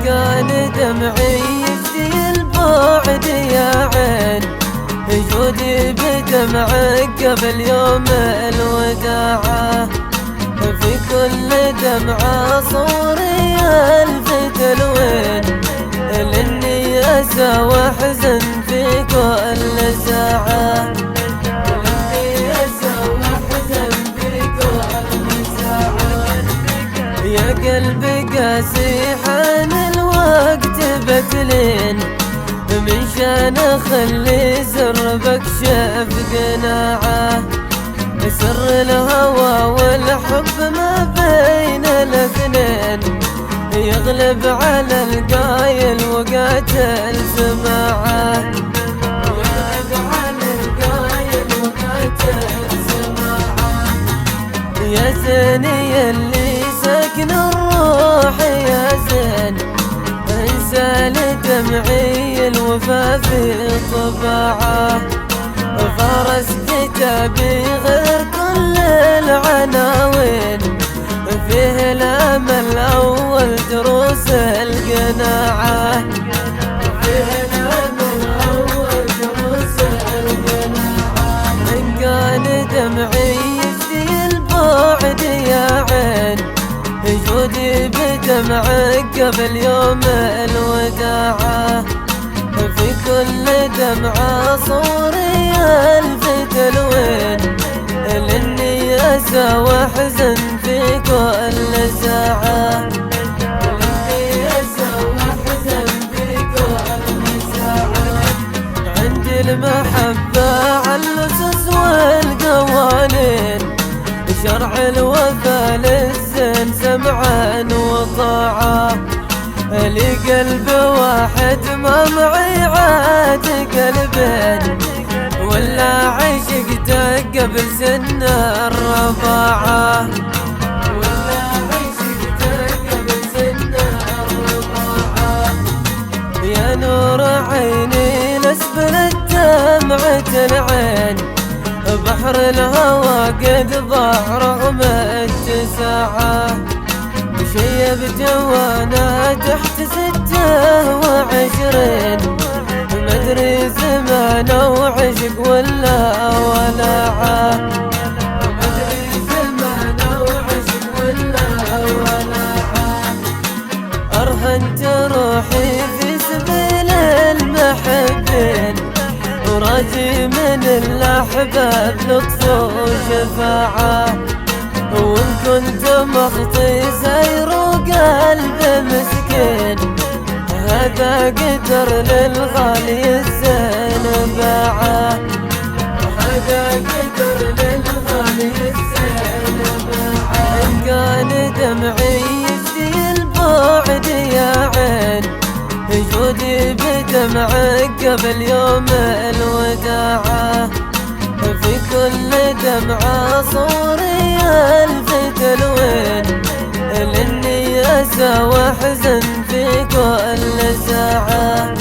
كان دمعي يفدي البعد يا عين، جودي بدمعك قبل يوم الوداع. في كل دمعة صوري ألف تلوين، لأني أسى وأحزن في كل ساعة. يا قلبي قاسي حان الوقت بتلين، من شان اخلي سر بكشف قناعه. سر الهوى والحب ما بين الاثنين، يغلب على القايل وقاتل سماعه. يغلب على القايل وقاتل سماعه. يا زيني اللي سكن الروح يا زين، انسى لدمعي الوفا في طباعه. فارس كتابي غير كل العناوين، فيه الامل اول دروس القناعه. فيه الامل اول دروس القناعه. ان كان دمعي يفدي البعد يا عين، جودي بدمعك قبل يوم الوداع. في كل دمعة صوري ألف تلوين، لأني أسى وأحزن في كل ساعة. لأني أسى وأحزن في كل ساعة. عندي المحبة عالأسس والقوانين، شرع الوفا للزين سمعا وطاعة. لي قلب واحد ما معي عاد قلبين، ولا عشقته قبل سن الرضاعة. ولا عشقته قبل سن الرضاعة. يا نور عيني لاسبلت دمعة العين، بحر الهوى قد ضاع رغم اتساعه. شيبت وانا تحت 26، مدري زمان وعشق ولا ولعه. مدري زمان وعشق ولا ولعه. أرهنت روحي في سبيل المحبين، وراجي من الأحباب لطف وشفاعة. وإن كنت مخطي سير قلب مسكين، هذا قدر للغالي الزين باعه. هذا قدر للغالي الزين باعه. إن كان دمعي يفدي البعد يا عين، جودي بدمعك قبل يوم الوداع. في كل دمعة صوري ألف تلوين، لأني أسى وأحزن في كل ساعة.